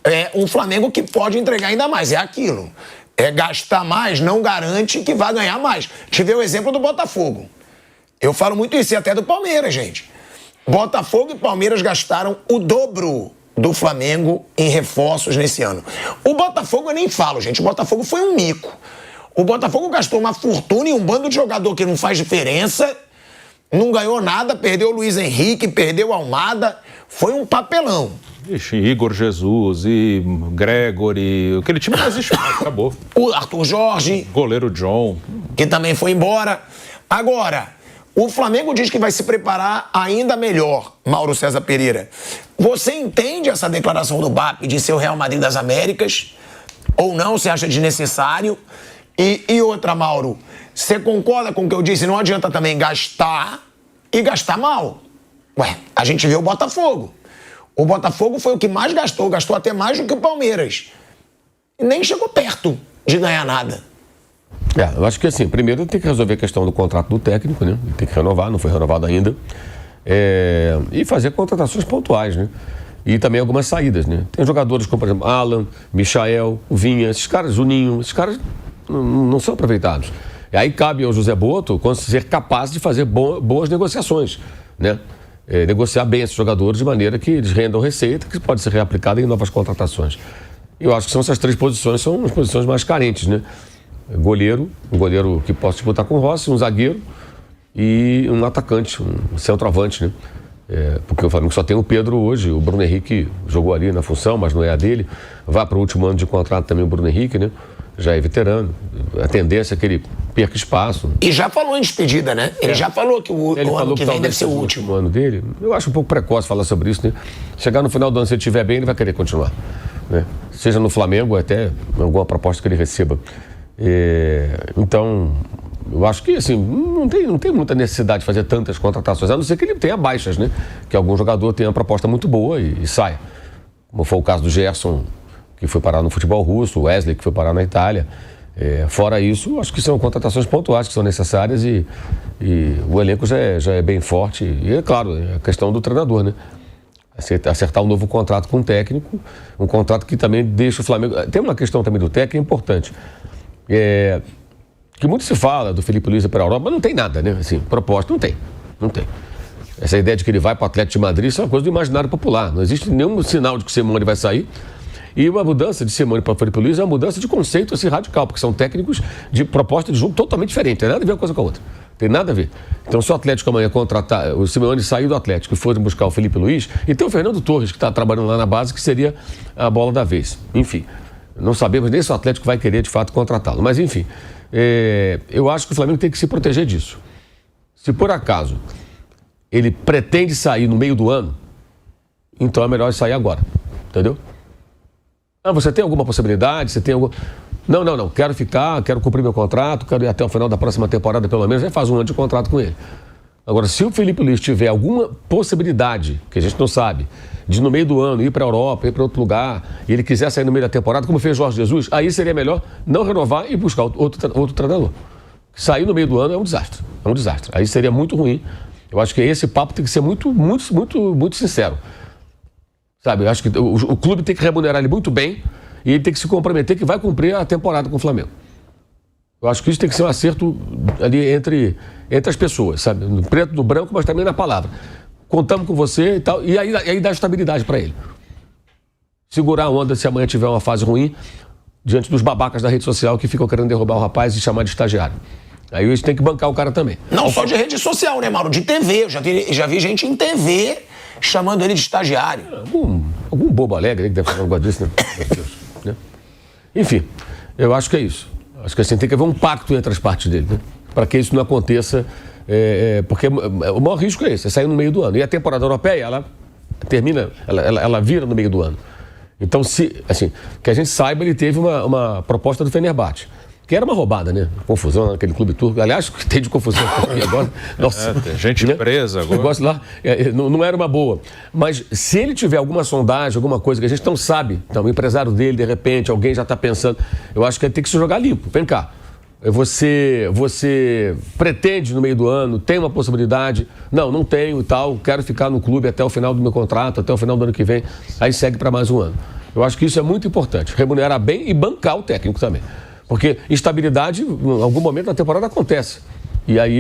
é um Flamengo que pode entregar ainda mais. É aquilo. Gastar mais não garante que vai ganhar mais. Tive o exemplo do Botafogo. Eu falo muito isso, e até do Palmeiras, gente. Botafogo e Palmeiras gastaram o dobro do Flamengo em reforços nesse ano. O Botafogo eu nem falo, gente. O Botafogo foi um mico. O Botafogo gastou uma fortuna em um bando de jogador que não faz diferença, não ganhou nada, perdeu o Luiz Henrique, perdeu o Almada. Foi um papelão. Ixi, Igor Jesus e Gregory, aquele time não existe mais, acabou. O Arthur Jorge. Goleiro John. Que também foi embora. Agora, o Flamengo diz que vai se preparar ainda melhor, Mauro César Pereira. Você entende essa declaração do BAP de ser o Real Madrid das Américas? Ou não? Você acha desnecessário? E outra, Mauro, você concorda com o que eu disse? Não adianta também gastar e gastar mal. Ué, a gente vê o Botafogo. O Botafogo foi o que mais gastou até mais do que o Palmeiras. E nem chegou perto de ganhar nada. Eu acho que assim, primeiro tem que resolver a questão do contrato do técnico, né? Tem que renovar, não foi renovado ainda. E fazer contratações pontuais, né? E também algumas saídas, né? Tem jogadores como, por exemplo, Alan, Michael, Vinha, esses caras, Juninho, esses caras não são aproveitados. E aí cabe ao José Botto ser capaz de fazer boas negociações, né? Negociar bem esses jogadores de maneira que eles rendam receita, que pode ser reaplicada em novas contratações. Eu acho que são essas três posições, são as posições mais carentes, né? Um goleiro que possa disputar com o Rossi, um zagueiro e um atacante, um centroavante, né? Porque o Flamengo só tem o Pedro hoje, o Bruno Henrique jogou ali na função, mas não é a dele. Vai para o último ano de contrato também o Bruno Henrique, né? Já é veterano. A tendência é que ele perca espaço. E já falou em despedida, né? Ele já falou que o ano que vem deve ser o último ano dele. Eu acho um pouco precoce falar sobre isso, né? Chegar no final do ano, se ele estiver bem, ele vai querer continuar, né? Seja no Flamengo, até alguma proposta que ele receba. Então, eu acho que assim, não tem muita necessidade de fazer tantas contratações, a não ser que ele tenha baixas, né? Que algum jogador tenha uma proposta muito boa e saia. Como foi o caso do Gerson, que foi parar no futebol russo, o Wesley, que foi parar na Itália. Fora isso, acho que são contratações pontuais que são necessárias e o elenco já é bem forte. E é claro, a questão do treinador, né? Acertar um novo contrato com o técnico, um contrato que também deixa o Flamengo... Tem uma questão também do técnico importante. Que muito se fala do Felipe Luiz para a Europa, mas não tem nada, né? Assim, proposta, não tem. Essa ideia de que ele vai para o Atlético de Madrid, isso é uma coisa do imaginário popular. Não existe nenhum sinal de que o Simeone vai sair. E uma mudança de Simeone para o Felipe Luiz é uma mudança de conceito assim, radical, porque são técnicos de proposta de jogo totalmente diferente. Tem nada a ver uma coisa com a outra. Tem nada a ver. Então, se o Atlético amanhã contratar, o Simeone sair do Atlético e for buscar o Felipe Luiz, e tem o Fernando Torres, que está trabalhando lá na base, que seria a bola da vez. Enfim, não sabemos nem se o Atlético vai querer, de fato, contratá-lo. Mas, enfim, eu acho que o Flamengo tem que se proteger disso. Se, por acaso, ele pretende sair no meio do ano, então é melhor sair agora. Entendeu? Você tem alguma possibilidade? Você tem algum... Não. Quero ficar, quero cumprir meu contrato, quero ir até o final da próxima temporada, pelo menos, aí faz um ano de contrato com ele. Agora, se o Felipe Luiz tiver alguma possibilidade, que a gente não sabe, de no meio do ano ir para a Europa, ir para outro lugar, e ele quiser sair no meio da temporada, como fez Jorge Jesus, aí seria melhor não renovar e buscar outro treinador. Sair no meio do ano é um desastre. É um desastre. Aí seria muito ruim. Eu acho que esse papo tem que ser muito sincero. Sabe, eu acho que o clube tem que remunerar ele muito bem e ele tem que se comprometer que vai cumprir a temporada com o Flamengo. Eu acho que isso tem que ser um acerto ali entre as pessoas, sabe? No preto, no branco, mas também na palavra. Contamos com você e tal, e aí dá estabilidade para ele. Segurar a onda se amanhã tiver uma fase ruim, diante dos babacas da rede social que ficam querendo derrubar o rapaz e chamar de estagiário. Aí eles têm que bancar o cara também. Não só de rede social, né, Mauro? De TV. Eu já vi gente em TV chamando ele de estagiário. Algum bobo alegre que deve falar um negócio desse, né? Enfim, eu acho que é isso. Acho que assim, tem que haver um pacto entre as partes dele, né? Para que isso não aconteça, porque o maior risco é esse, é sair no meio do ano. E a temporada europeia, ela termina, ela vira no meio do ano. Então, que a gente saiba, ele teve uma proposta do Fenerbahçe, que era uma roubada, né? Confusão naquele clube turco. Aliás, que tem de confusão agora. Nossa, tem gente presa agora. O negócio lá não era uma boa. Mas se ele tiver alguma sondagem, alguma coisa que a gente não sabe, então o empresário dele, de repente, alguém já está pensando, eu acho que ele tem que se jogar limpo. Vem cá. Você pretende no meio do ano, tem uma possibilidade? Não tenho e tal, quero ficar no clube até o final do meu contrato, até o final do ano que vem, aí segue para mais um ano. Eu acho que isso é muito importante, remunerar bem e bancar o técnico também. Porque instabilidade, em algum momento da temporada, acontece. E aí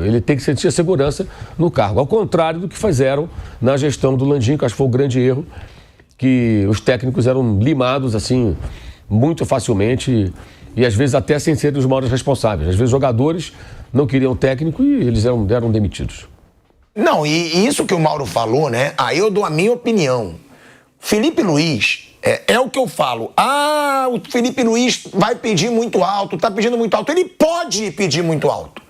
ele tem que sentir a segurança no cargo. Ao contrário do que fizeram na gestão do Landim, que acho que foi um grande erro, que os técnicos eram limados assim muito facilmente e às vezes até sem serem os maiores responsáveis. Às vezes jogadores não queriam técnico e eles eram demitidos. Não, e isso que o Mauro falou, né? Aí eu dou a minha opinião. Felipe Luiz, é o que eu falo. O Felipe Luiz vai pedir muito alto, tá pedindo muito alto. Ele pode pedir muito alto.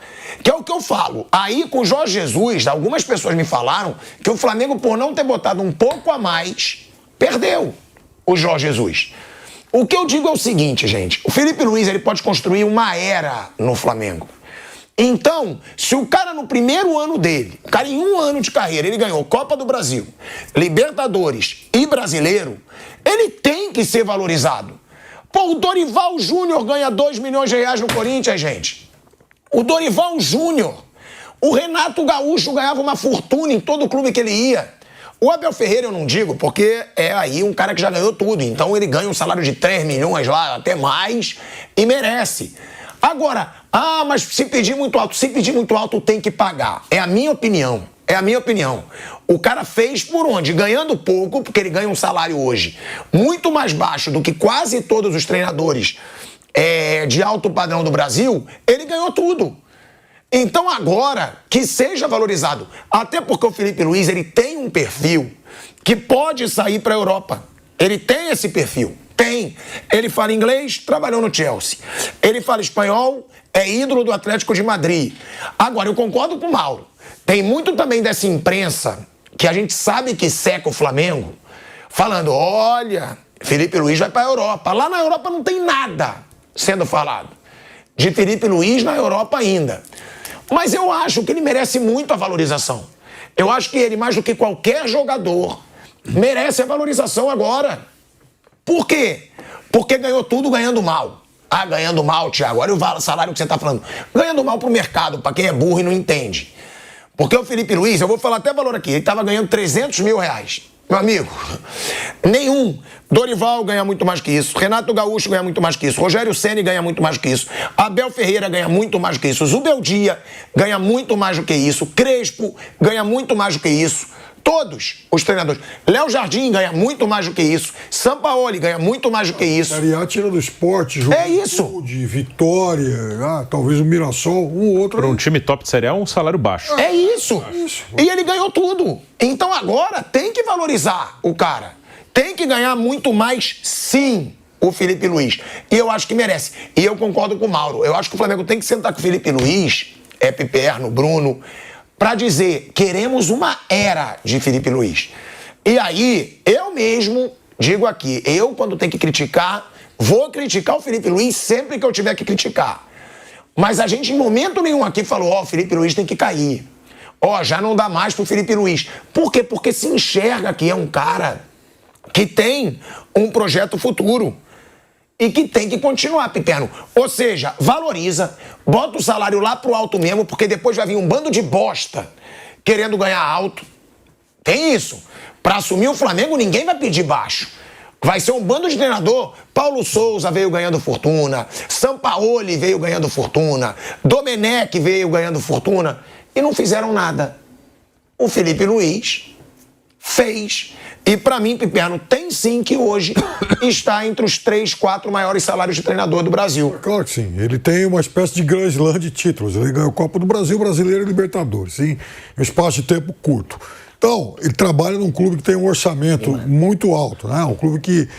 Que é o que eu falo. Aí, com o Jorge Jesus, algumas pessoas me falaram que o Flamengo, por não ter botado um pouco a mais, perdeu o Jorge Jesus. O que eu digo é o seguinte, gente. O Felipe Luiz, ele pode construir uma era no Flamengo. Então, se o cara no primeiro ano dele, o cara em 1 ano de carreira, ele ganhou Copa do Brasil, Libertadores e Brasileiro, ele tem que ser valorizado. Pô, o Dorival Júnior ganha 2 milhões de reais no Corinthians, gente. O Dorival Júnior. O Renato Gaúcho ganhava uma fortuna em todo clube que ele ia. O Abel Ferreira eu não digo, porque é aí um cara que já ganhou tudo. Então ele ganha um salário de 3 milhões lá, até mais, e merece. Agora, mas se pedir muito alto tem que pagar. É a minha opinião. É a minha opinião. O cara fez por onde? Ganhando pouco, porque ele ganha um salário hoje muito mais baixo do que quase todos os treinadores de alto padrão do Brasil, ele ganhou tudo. Então agora, que seja valorizado. Até porque o Felipe Luiz, ele tem um perfil que pode sair para a Europa. Ele tem esse perfil. Tem. Ele fala inglês, trabalhou no Chelsea. Ele fala espanhol, é ídolo do Atlético de Madrid. Agora, eu concordo com o Mauro. Tem muito também dessa imprensa que a gente sabe que seca o Flamengo, falando, olha, Felipe Luiz vai para a Europa. Lá na Europa não tem nada sendo falado de Felipe Luiz na Europa ainda. Mas eu acho que ele merece muito a valorização. Eu acho que ele, mais do que qualquer jogador, merece a valorização agora. Por quê? Porque ganhou tudo ganhando mal. Ganhando mal, Thiago. Olha o salário que você está falando. Ganhando mal pro mercado, para quem é burro e não entende. Porque o Felipe Luiz, eu vou falar até valor aqui, ele estava ganhando 300 mil reais. Meu amigo, nenhum. Dorival ganha muito mais que isso. Renato Gaúcho ganha muito mais que isso. Rogério Ceni ganha muito mais que isso. Abel Ferreira ganha muito mais que isso. Zubeldia ganha muito mais do que isso. Crespo ganha muito mais do que isso. Todos os treinadores. Léo Jardim ganha muito mais do que isso. Sampaoli ganha muito mais do que isso. Série A tira do esporte, isso. De Vitória, talvez o Mirassol, outro. Para um time top de Série A, um salário baixo. É isso. E ele ganhou tudo. Então agora tem que valorizar o cara. Tem que ganhar muito mais, sim, o Felipe Luiz. E eu acho que merece. E eu concordo com o Mauro. Eu acho que o Flamengo tem que sentar com o Felipe Luiz, Piperno, Bruno, para dizer, queremos uma era de Felipe Luiz. E aí, eu mesmo digo aqui, eu quando tenho que criticar, vou criticar o Felipe Luiz sempre que eu tiver que criticar. Mas a gente em momento nenhum aqui falou, o Felipe Luiz tem que cair. Já não dá mais pro Felipe Luiz. Por quê? Porque se enxerga que é um cara que tem um projeto futuro. E que tem que continuar, Piperno. Ou seja, valoriza, bota o salário lá pro alto mesmo, porque depois vai vir um bando de bosta querendo ganhar alto. Tem isso. Pra assumir o Flamengo, ninguém vai pedir baixo. Vai ser um bando de treinador. Paulo Souza veio ganhando fortuna, Sampaoli veio ganhando fortuna, Domenech veio ganhando fortuna e não fizeram nada. O Felipe Luiz fez. E pra mim, Piperno, tem sim que hoje está entre os 3, 4 maiores salários de treinador do Brasil. Claro que sim. Ele tem uma espécie de Grand Slam de títulos. Ele ganhou Copa do Brasil, Brasileiro e Libertadores, sim, em um espaço de tempo curto. Então, ele trabalha num clube que tem um orçamento muito alto, né? Um clube que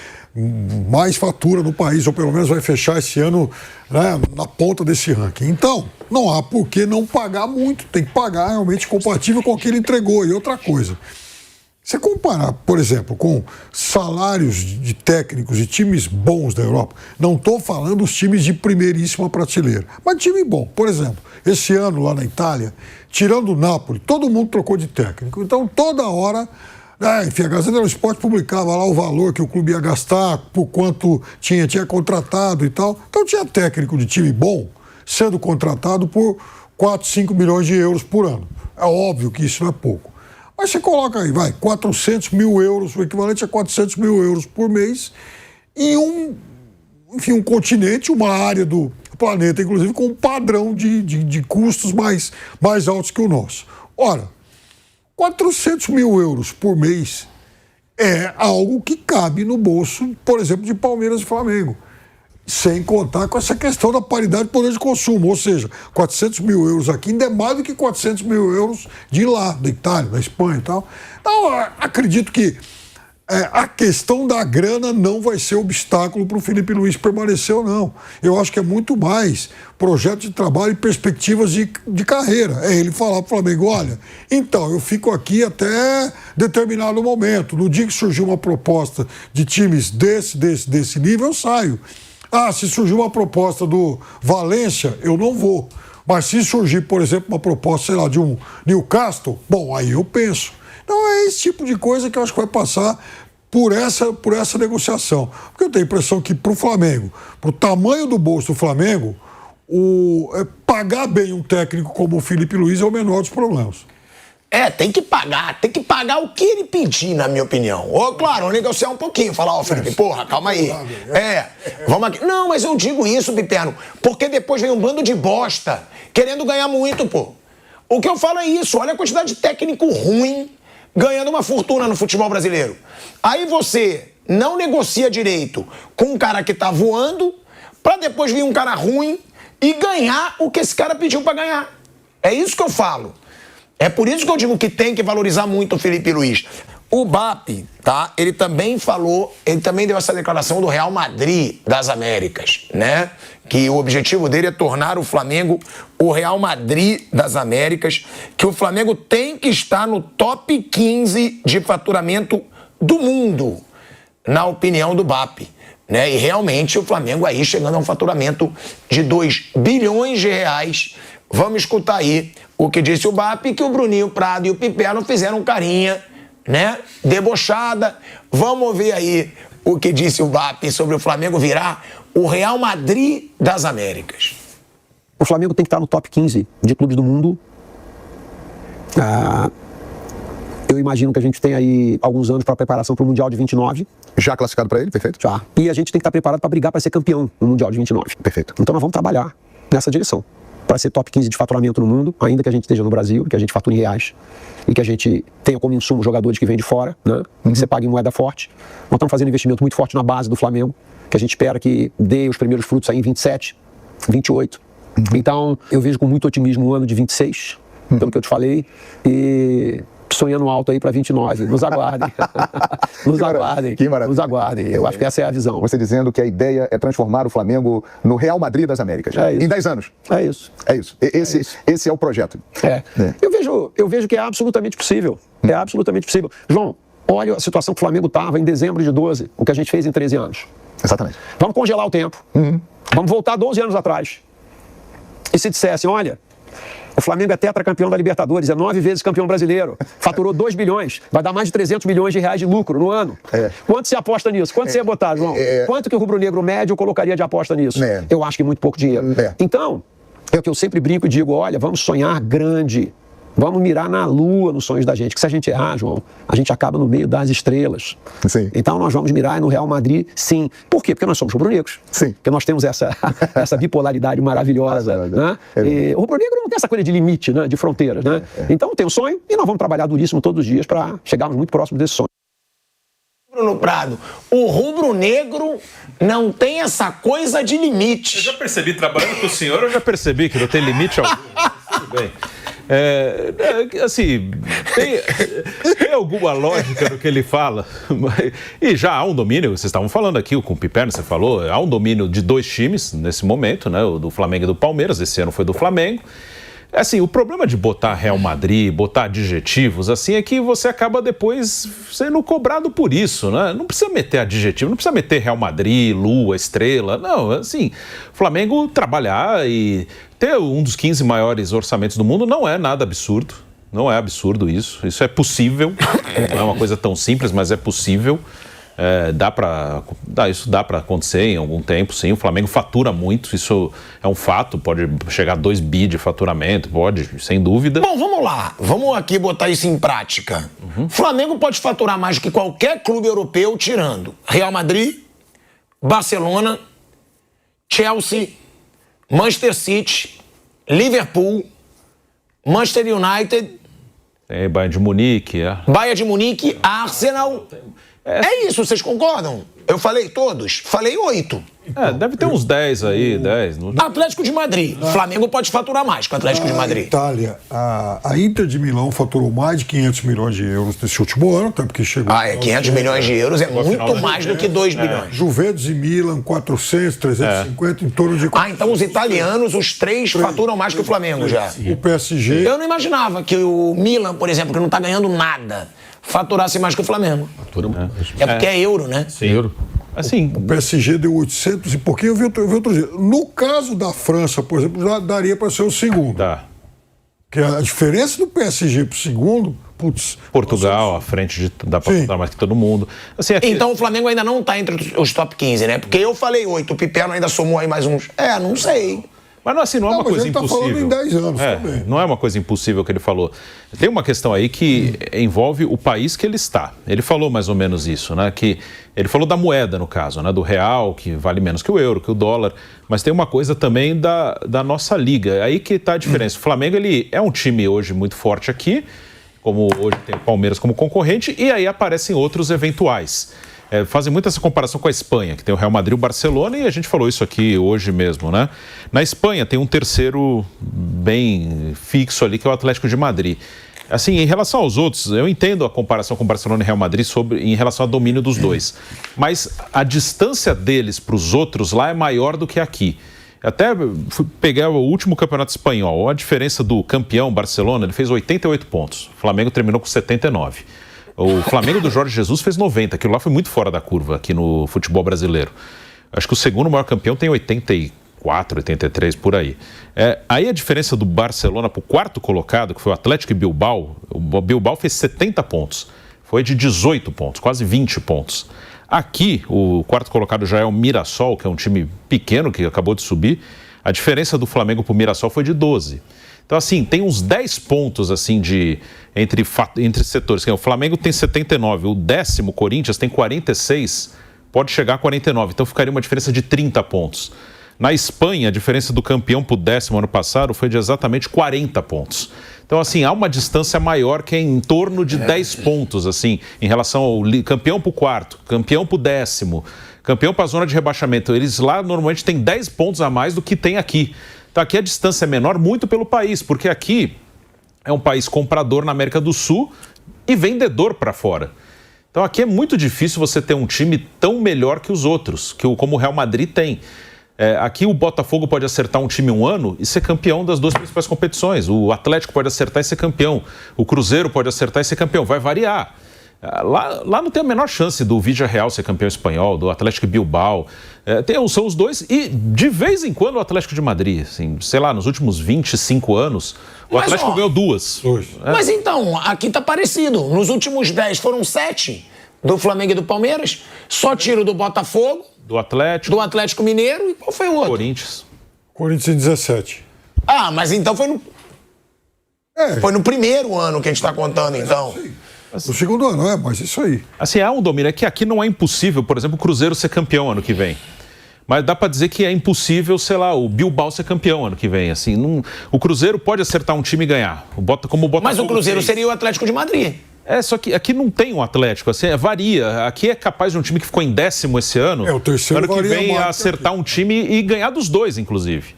mais fatura no país, ou pelo menos vai fechar esse ano, né, na ponta desse ranking. Então, não há por que não pagar muito. Tem que pagar realmente compatível com o que ele entregou. E outra coisa, você comparar, por exemplo, com salários de técnicos de times bons da Europa, não estou falando dos times de primeiríssima prateleira, mas time bom. Por exemplo, esse ano lá na Itália, tirando o Napoli, todo mundo trocou de técnico. Então, toda hora, enfim, a Gazeta do Esporte publicava lá o valor que o clube ia gastar, por quanto tinha contratado e tal. Então, tinha técnico de time bom sendo contratado por 4, 5 milhões de euros por ano. É óbvio que isso não é pouco. Mas você coloca aí, 400 mil euros, o equivalente a 400 mil euros por mês, em um continente, uma área do planeta, inclusive, com um padrão de custos mais altos que o nosso. Ora, 400 mil euros por mês é algo que cabe no bolso, por exemplo, de Palmeiras e Flamengo. Sem contar com essa questão da paridade de poder de consumo. Ou seja, 400 mil euros aqui ainda é mais do que 400 mil euros de lá, da Itália, da Espanha e tal. Então, acredito que a questão da grana não vai ser obstáculo para o Felipe Luiz permanecer ou não. Eu acho que é muito mais projeto de trabalho e perspectivas de carreira. É ele falar para o Flamengo, olha, então, eu fico aqui até determinado momento. No dia que surgir uma proposta de times desse nível, eu saio. Se surgir uma proposta do Valência, eu não vou. Mas se surgir, por exemplo, uma proposta, sei lá, de um Newcastle, bom, aí eu penso. Então é esse tipo de coisa que eu acho que vai passar por essa negociação. Porque eu tenho a impressão que para o Flamengo, para o tamanho do bolso do Flamengo, pagar bem um técnico como o Felipe Luiz é o menor dos problemas. Tem que pagar o que ele pedir, na minha opinião. Ou, claro, negociar um pouquinho, falar, Felipe, porra, calma aí. Vamos aqui. Não, mas eu digo isso, Piperno, porque depois vem um bando de bosta querendo ganhar muito, pô. O que eu falo é isso, olha a quantidade de técnico ruim ganhando uma fortuna no futebol brasileiro. Aí você não negocia direito com um cara que tá voando, pra depois vir um cara ruim e ganhar o que esse cara pediu pra ganhar. É isso que eu falo. É por isso que eu digo que tem que valorizar muito o Felipe Luiz. O BAP, tá? Ele também deu essa declaração do Real Madrid das Américas, né? Que o objetivo dele é tornar o Flamengo o Real Madrid das Américas, que o Flamengo tem que estar no top 15 de faturamento do mundo, na opinião do BAP, né? E realmente o Flamengo aí chegando a um faturamento de 2 bilhões de reais. Vamos escutar aí o que disse o BAP, que o Bruninho Prado e o Piperno fizeram carinha, né, debochada. Vamos ver aí o que disse o BAP sobre o Flamengo virar o Real Madrid das Américas. O Flamengo tem que estar no top 15 de clubes do mundo. Eu imagino que a gente tem aí alguns anos para preparação para o Mundial de 29. Já classificado para ele, perfeito? Já. E a gente tem que estar preparado para brigar para ser campeão no Mundial de 29. Perfeito. Então nós vamos trabalhar nessa direção, para ser top 15 de faturamento no mundo, ainda que a gente esteja no Brasil, que a gente fature em reais e que a gente tenha como insumo jogadores que vêm de fora, né? Que você pague em moeda forte. Nós estamos fazendo um investimento muito forte na base do Flamengo, que a gente espera que dê os primeiros frutos aí em 27, 28. Então, eu vejo com muito otimismo o ano de 26, pelo que eu te falei, e sonhando alto aí para 29. Nos aguardem. Nos aguardem. Que maravilha. Nos aguardem. Eu acho que essa é a visão. Você dizendo que a ideia é transformar o Flamengo no Real Madrid das Américas. É isso. Em 10 anos. É isso. É isso. Esse é o projeto. Eu vejo que é absolutamente possível. É absolutamente possível. João, olha a situação que o Flamengo estava em dezembro de 12, o que a gente fez em 13 anos. Exatamente. Vamos congelar o tempo. Vamos voltar 12 anos atrás. E se dissessem, olha, o Flamengo é tetracampeão da Libertadores, é 9 vezes campeão brasileiro, faturou 2 bilhões, vai dar mais de 300 milhões de reais de lucro no ano. Quanto você aposta nisso? Quanto você ia botar, João? Quanto que o rubro-negro médio colocaria de aposta nisso? Eu acho que muito pouco dinheiro. Então, é o que eu sempre brinco e digo, olha, vamos sonhar grande. Vamos mirar na lua nos sonhos da gente, que se a gente errar, João, a gente acaba no meio das estrelas. Sim. Então nós vamos mirar no Real Madrid, sim. Por quê? Porque nós somos rubro-negros. Sim. Porque nós temos essa bipolaridade maravilhosa. Né? O rubro-negro não tem essa coisa de limite, né? De fronteiras. Né? Então tem um sonho e nós vamos trabalhar duríssimo todos os dias para chegarmos muito próximos desse sonho. Bruno Prado, o rubro-negro não tem essa coisa de limite. Eu já percebi, trabalhando com o senhor, eu já percebi que não tem limite algum. Tudo bem. Assim, tem alguma lógica no que ele fala, e já há um domínio, vocês estavam falando aqui, com o Piperno, você falou, há um domínio de 2 times nesse momento, né, o do Flamengo e do Palmeiras, esse ano foi do Flamengo. Assim, o problema de botar Real Madrid, botar adjetivos, assim, é que você acaba depois sendo cobrado por isso, né? Não precisa meter adjetivo, não precisa meter Real Madrid, Lua, Estrela, não, assim, Flamengo trabalhar e ter um dos 15 maiores orçamentos do mundo não é nada absurdo, não é absurdo isso é possível, não é uma coisa tão simples, mas é possível. Isso dá para acontecer em algum tempo, sim. O Flamengo fatura muito, isso é um fato. Pode chegar a 2 bi de faturamento, pode, sem dúvida. Bom, vamos lá. Vamos aqui botar isso em prática. Flamengo pode faturar mais do que qualquer clube europeu, tirando Real Madrid, Barcelona, Chelsea, Manchester City, Liverpool, Manchester United, Bayern de Munique, Bayern de Munique, Arsenal. É isso, vocês concordam? Eu falei todos? Falei 8. Deve ter uns 10 aí, 10. Atlético de Madrid. Flamengo pode faturar mais que o Atlético de Madrid. Itália, a Inter de Milão faturou mais de 500 milhões de euros nesse último ano, até porque chegou... 500 milhões de euros é muito mais do que 2 bilhões. Juventus e Milan, 400, 350, em torno de... Então os italianos, os 3 faturam mais que o Flamengo já. O PSG... Eu não imaginava que o Milan, por exemplo, que não tá ganhando nada, faturasse mais que o Flamengo. É porque é euro, né? Sim. Euro. Assim, o PSG deu 800 e pouquinho, eu vi outro dia. No caso da França, por exemplo, já daria para ser o segundo. Dá. Porque a diferença do PSG pro segundo, Portugal, à frente dá para faturar mais que todo mundo. Assim, Então o Flamengo ainda não tá entre os top 15, né? Porque eu falei 8, o Piperno ainda somou aí mais uns. Não sei. Mas não é uma coisa impossível. Ele tá falando em 10 anos também. Não é uma coisa impossível que ele falou. Tem uma questão aí que envolve o país que ele está. Ele falou mais ou menos isso, né? Que ele falou da moeda, no caso, né? Do real, que vale menos que o euro, que o dólar. Mas tem uma coisa também da nossa liga. Aí que está a diferença. O Flamengo, ele é um time hoje muito forte aqui, como hoje tem o Palmeiras como concorrente, e aí aparecem outros eventuais. Fazem muito essa comparação com a Espanha, que tem o Real Madrid e o Barcelona, e a gente falou isso aqui hoje mesmo, né? Na Espanha tem um terceiro bem fixo ali, que é o Atlético de Madrid. Assim, em relação aos outros, eu entendo a comparação com o Barcelona e Real Madrid em relação ao domínio dos dois. Mas a distância deles para os outros lá é maior do que aqui. Até fui pegar o último campeonato espanhol, a diferença do campeão, Barcelona, ele fez 88 pontos. O Flamengo terminou com 79. O Flamengo do Jorge Jesus fez 90, aquilo lá foi muito fora da curva aqui no futebol brasileiro. Acho que o segundo maior campeão tem 84, 83, por aí. Aí a diferença do Barcelona para o quarto colocado, que foi o Atlético e Bilbao, o Bilbao fez 70 pontos. Foi de 18 pontos, quase 20 pontos. Aqui, o quarto colocado já é o Mirassol, que é um time pequeno que acabou de subir. A diferença do Flamengo para o Mirassol foi de 12. Então, assim, tem uns 10 pontos, assim, entre setores. O Flamengo tem 79, o 10º, Corinthians, tem 46, pode chegar a 49. Então, ficaria uma diferença de 30 pontos. Na Espanha, a diferença do campeão para o 10º ano passado foi de exatamente 40 pontos. Então, assim, há uma distância maior que é em torno de 10 pontos, assim, em relação ao campeão para o quarto, campeão para o 10º, campeão para a zona de rebaixamento. Eles lá, normalmente, têm 10 pontos a mais do que tem aqui. Então, aqui a distância é menor muito pelo país, porque aqui é um país comprador na América do Sul e vendedor para fora. Então, aqui é muito difícil você ter um time tão melhor que os outros, como o Real Madrid tem. Aqui o Botafogo pode acertar um time um ano e ser campeão das 2 principais competições. O Atlético pode acertar e ser campeão. O Cruzeiro pode acertar e ser campeão. Vai variar. Lá não tem a menor chance do Villarreal ser campeão espanhol, do Atlético Bilbao. São os dois. E de vez em quando o Atlético de Madrid, assim, sei lá, nos últimos 25 anos, o Atlético ganhou 2. Mas então, aqui tá parecido. Nos últimos 10 foram 7 do Flamengo e do Palmeiras. Só tiro do Botafogo. Do Atlético Mineiro, e qual foi o outro? Corinthians em 17. Mas então foi no primeiro ano que a gente está contando, então. No segundo ano, mas isso aí. Assim, há um domínio. É que aqui não é impossível, por exemplo, o Cruzeiro ser campeão ano que vem. Mas dá para dizer que é impossível, sei lá, o Bilbao ser campeão ano que vem. Assim, o Cruzeiro pode acertar um time e ganhar. Como o Botafogo Mas o Cruzeiro seria o Atlético de Madrid. Só que aqui não tem um Atlético, assim, varia. Aqui é capaz de um time que ficou em 10º esse ano, o terceiro ano que vem acertar um time e ganhar dos dois, inclusive.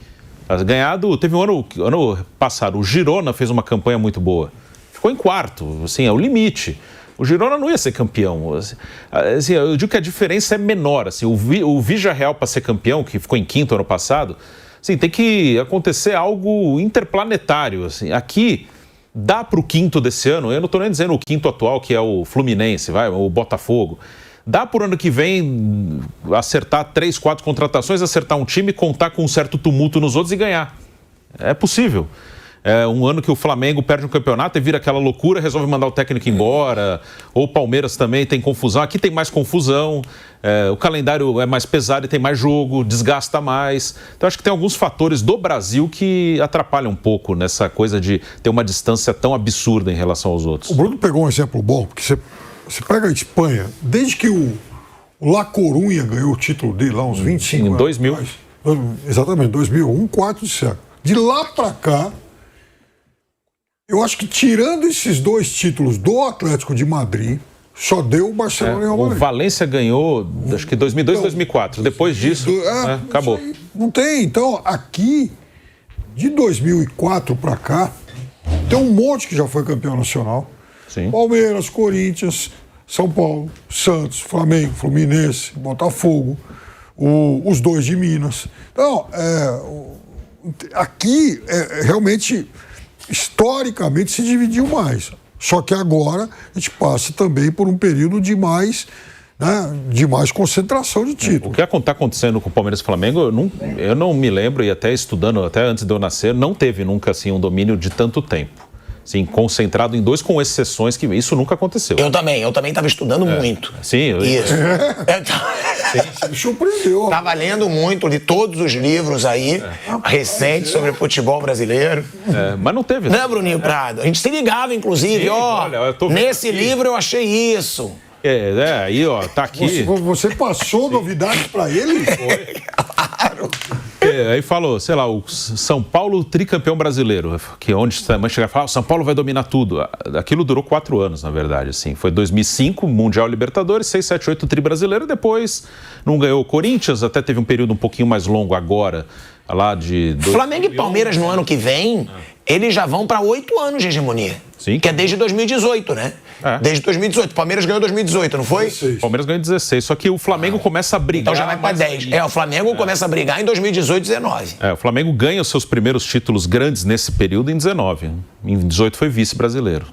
Teve um ano passado, o Girona fez uma campanha muito boa. Ficou em 4º, assim, é o limite. O Girona não ia ser campeão. Assim, eu digo que a diferença é menor. Assim, o Villarreal para ser campeão, que ficou em 5º ano passado, assim, tem que acontecer algo interplanetário. Assim. Aqui dá para o 5º desse ano, eu não estou nem dizendo o 5º atual, que é o Fluminense, o Botafogo. Dá por ano que vem acertar 3, 4 contratações, acertar um time, contar com um certo tumulto nos outros e ganhar. É possível. É um ano que o Flamengo perde um campeonato e vira aquela loucura, resolve mandar o técnico embora. Ou o Palmeiras também tem confusão. Aqui tem mais confusão. O calendário é mais pesado e tem mais jogo, desgasta mais. Então, acho que tem alguns fatores do Brasil que atrapalham um pouco nessa coisa de ter uma distância tão absurda em relação aos outros. O Bruno pegou um exemplo bom, porque você pega a Espanha, desde que o La Coruña ganhou o título dele lá, uns 25 anos. Em 2000. Exatamente, 2000, um quarto de século. De lá para cá, eu acho que tirando esses 2 títulos do Atlético de Madrid, só deu o Barcelona e o Real Madrid. O Valência ganhou, acho que 2002, 2004. Depois disso, acabou. Não tem. Então, aqui, de 2004 para cá, tem um monte que já foi campeão nacional. Sim. Palmeiras, Corinthians, São Paulo, Santos, Flamengo, Fluminense, Botafogo, os 2 de Minas. Então, aqui, realmente, historicamente, se dividiu mais. Só que agora a gente passa também por um período de mais concentração de títulos. O que está acontecendo com o Palmeiras e o Flamengo, eu não me lembro, e até estudando, até antes de eu nascer, não teve nunca assim, um domínio de tanto tempo. Assim, concentrado em 2, com exceções, que isso nunca aconteceu. Eu também estava estudando muito. Sim, isso. Me surpreendeu. Estava lendo muito, li todos os livros aí, recentes sobre futebol brasileiro. Mas não teve. Né, Bruninho Prado? A gente se ligava, inclusive, nesse livro eu achei isso. Aí, tá aqui. Você passou novidades para ele? Claro. Aí falou, sei lá, o São Paulo tricampeão brasileiro, que onde também chega a falar, o São Paulo vai dominar tudo. Aquilo durou 4 anos, na verdade, assim. Foi 2005, Mundial Libertadores, 6, 7, 8 tri brasileiro, depois não ganhou o Corinthians, até teve um período um pouquinho mais longo agora, lá de... Flamengo e Palmeiras no ano que vem, eles já vão para 8 anos de hegemonia. Sim. Que é desde 2018, né? Desde 2018. O Palmeiras ganhou em 2018, não foi? 16. O Palmeiras ganhou em 16, só que o Flamengo começa a brigar... Então já vai para 10. O Flamengo começa a brigar em 2018, 19. O Flamengo ganha os seus primeiros títulos grandes nesse período em 19. Em 18 foi vice-brasileiro.